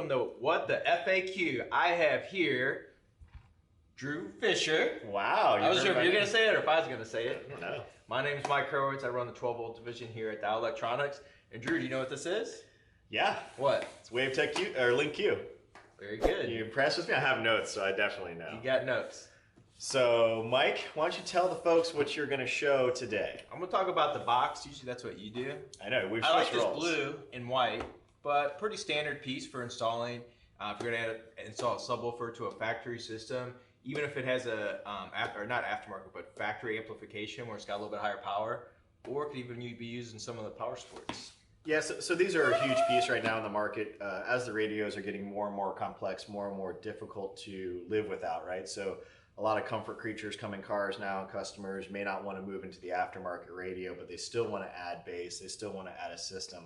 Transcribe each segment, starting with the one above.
welcome to What the FAQ. I have here Drew Fisher. Wow. I wasn't sure if you were going to say it or if I was going to say it. I don't know. My name is Mike Hurwitz. I run the 12-volt division here at Dow Electronics. And Drew, do you know what this is? Yeah. What? It's Wavtech LinkQ. Very good. You impressed with me? I have notes, so I definitely know. You got notes. So, Mike, why don't you tell the folks what you're going to show today? I'm going to talk about the box. Usually that's what you do. I know. We've I like switched roles. this blue and white, but pretty standard piece for installing. If you're going to install a subwoofer to a factory system, even if it has a, or not aftermarket, but factory amplification where it's got a little bit higher power, or it could even be used in some of the power sports. Yeah, so these are a huge piece right now in the market as the radios are getting more and more complex, more and more difficult to live without, right? So a lot of comfort creatures come in cars now. Customers may not want to move into the aftermarket radio, but they still want to add bass. They still want to add a system.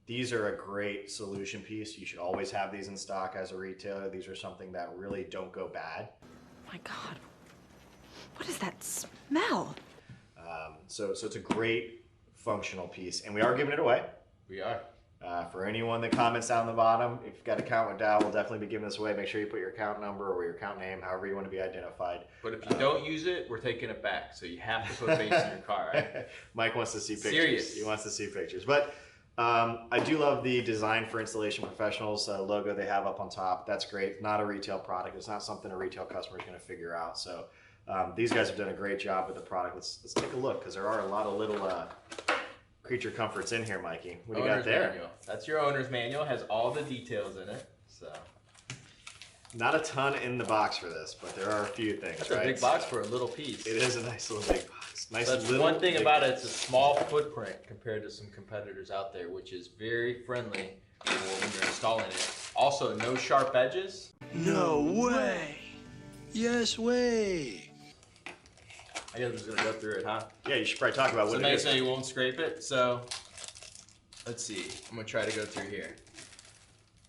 These are a great solution piece. You should always have these in stock as a retailer. These are something that really don't go bad. My God, what is that smell? So it's a great functional piece, and we are giving it away. We are. For anyone that comments down the bottom, if you've got an account with Dow, we'll definitely be giving this away. Make sure you put your account number or your account name, however you want to be identified. But if you don't use it, we're taking it back. So you have to put bass in your car, right? Mike wants to see pictures. Serious. He wants to see pictures. But I do love the Design for Installation Professionals logo they have up on top. That's great. Not a retail product. It's not something a retail customer is going to figure out. So these guys have done a great job with the product. Let's take a look, because there are a lot of little creature comforts in here, Mikey. What do you got there? Manual. That's your owner's manual. Has all the details in it. So not a ton in the box for this, but there are a few things. That's right? a big box for a little piece. It is a nice little big box. Nice That's little. one thing about it. It's a small footprint compared to some competitors out there, which is very friendly for when you're installing it. Also, no sharp edges. No way. Yes way. I guess I'm just gonna go through it, huh? Yeah, you should probably talk about what So it nice is. so you won't scrape it. So let's see. I'm gonna try to go through here.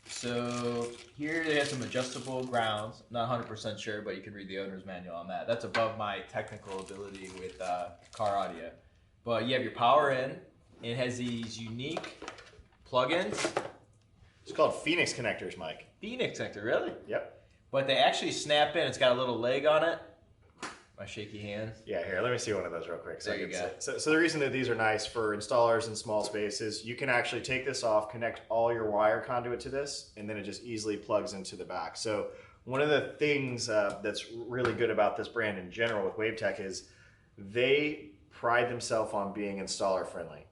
So here they have some adjustable grounds. I'm not 100% sure, but you can read the owner's manual on that. That's above my technical ability with car audio. But you have your power in. It has these unique plugins. It's called Phoenix connectors, Mike. Phoenix connector, really? Yep. But they actually snap in. It's got a little leg on it. My shaky hands. Yeah, here, let me see one of those real quick. There you go. So the reason that these are nice for installers in small spaces, you can actually take this off, connect all your wire conduit to this, and then it just easily plugs into the back. So one of the things that's really good about this brand in general with Wavtech is they pride themselves on being installer friendly.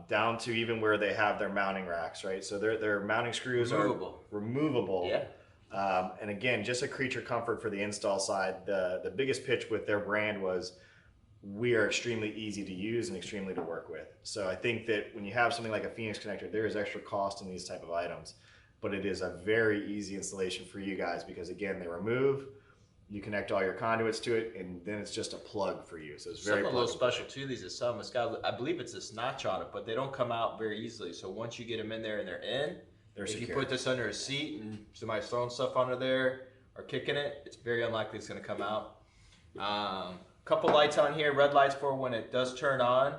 Down to even where they have their mounting racks, right? So their mounting screws are removable. Yeah. And again, just a creature comfort for the install side. The biggest pitch with their brand was we are extremely easy to use and extremely to work with. So I think that when you have something like a Phoenix connector, there is extra cost in these type of items, but it is a very easy installation for you guys because again, they remove, you connect all your conduits to it, and then it's just a plug for you. So it's very Something a little special to these is it's got, I believe it's this notch on it, but they don't come out very easily. So once you get them in there and they're in, if secure. you put this under a seat and somebody's throwing stuff under there or kicking it, it's very unlikely it's going to come out. Couple lights on here, red lights for when it does turn on.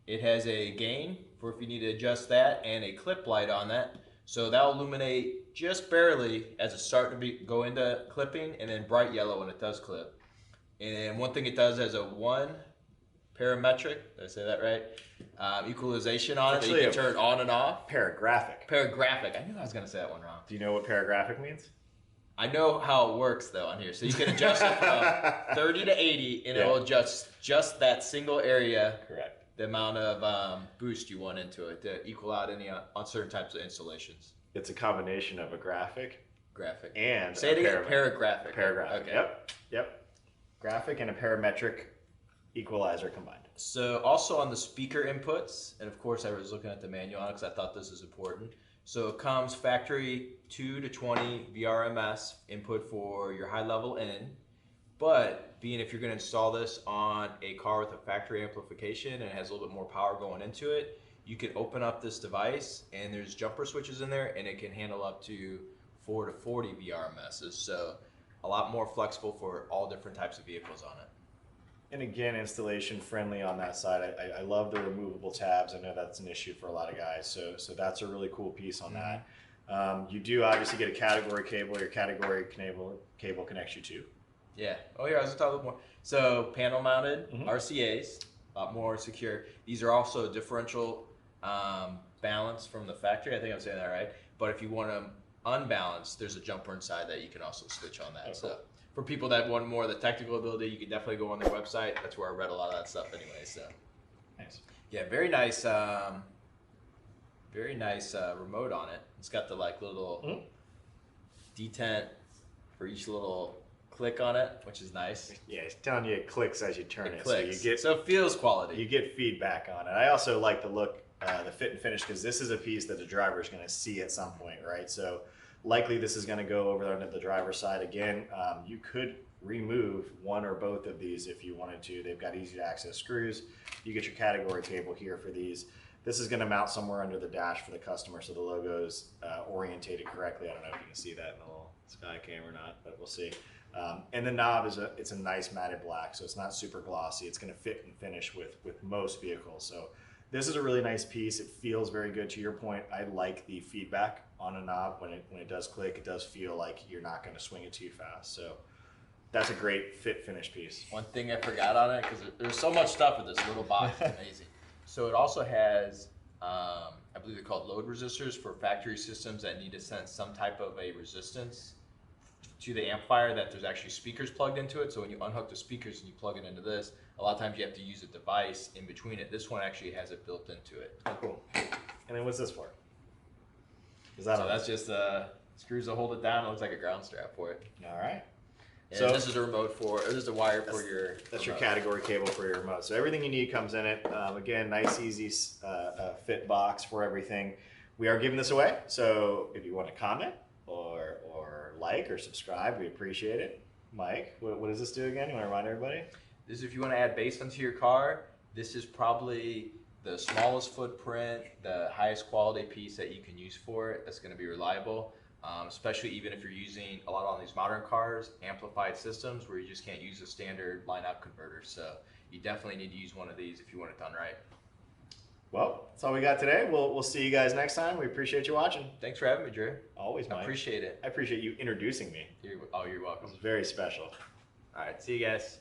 It has a gain for if you need to adjust that, and a clip light on that. So that'll illuminate just barely as it's starting to go into clipping, and then bright yellow when it does clip. And one thing it does has a parametric, did I say that right? Equalization on it that you can turn on and off. Paragraphic. Paragraphic. I knew I was going to say that one wrong. Do you know what paragraphic means? I know how it works though on here. So you can adjust it from 30 to 80 and it will adjust just that single area. Correct. The amount of boost you want into it to equal out any on certain types of installations. It's a combination of a graphic and say it again. Paragraphic. Paragraphic. Okay. Yep. Graphic and a parametric equalizer combined. So also on the speaker inputs, and of course I was looking at the manual on it because I thought this is important. So it comes factory 2 to 20 VRMS input for your high level in, but being if you're going to install this on a car with a factory amplification and it has a little bit more power going into it, you can open up this device and there's jumper switches in there and it can handle up to 4 to 40 VRMSs. So a lot more flexible for all different types of vehicles on it. And again, installation friendly on that side. I love the removable tabs. I know that's an issue for a lot of guys. So that's a really cool piece on that. You do obviously get a category cable. Your category cable connects you to. Yeah. Oh, yeah. I was gonna talk a little more. So panel mounted Mhm. RCA's, a lot more secure. These are also differential balance from the factory. I think I'm saying that right. But if you want them unbalanced, there's a jumper inside that you can also switch on that. Oh, So cool. for people that want more of the technical ability, you can definitely go on their website. That's where I read a lot of that stuff anyway. So Nice. yeah, very nice. Very nice remote on it. It's got the like little detent for each little click on it, which is nice. Yeah, it's telling you it clicks as you turn it. Clicks. So So it feels quality. you get feedback on it. I also like the look, the fit and finish, because this is a piece that the driver is going to see at some point, right? So likely this is going to go over onto the driver's side again. You could remove one or both of these if you wanted to. They've got easy to access screws. You get your category cable here for these. This is going to mount somewhere under the dash for the customer, so the logo's orientated correctly. I don't know if you can see that in the little sky cam or not, but we'll see. And the knob is it's a nice matted black, so it's not super glossy. It's going to fit and finish with most vehicles. So this is a really nice piece. It feels very good. To your point, I like the feedback on a knob when it does click. It does feel like you're not going to swing it too fast. So that's a great fit finish piece. One thing I forgot on it, because there's so much stuff in this little box, it's amazing. So it also has, I believe they're called load resistors for factory systems that need to sense some type of a resistance to the amplifier, that there's actually speakers plugged into it. So when you unhook the speakers and you plug it into this, a lot of times you have to use a device in between it. This one actually has it built into it. Oh, cool. And then what's this for? Is that So that's just screws to hold it down. It looks like a ground strap for it. all right? And So- this is a remote for, or this is a wire for your. That's your remote. category cable for your remote. So everything you need comes in it. Again, nice, easy fit box for everything. We are giving this away. So if you want to comment or like or subscribe, we appreciate it. Mike, what does this do again? You want to remind everybody? This is if you want to add bass onto your car. This is probably the smallest footprint, the highest quality piece that you can use for it. That's going to be reliable. Especially even if you're using a lot on these modern cars, amplified systems where you just can't use a standard line-out converter. So you definitely need to use one of these if you want it done right. Well, that's all we got today. We'll see you guys next time. We appreciate you watching. Thanks for having me, Drew. Always, I Mike. appreciate it. I appreciate you introducing me. You're welcome. It was very special. All right, see you guys.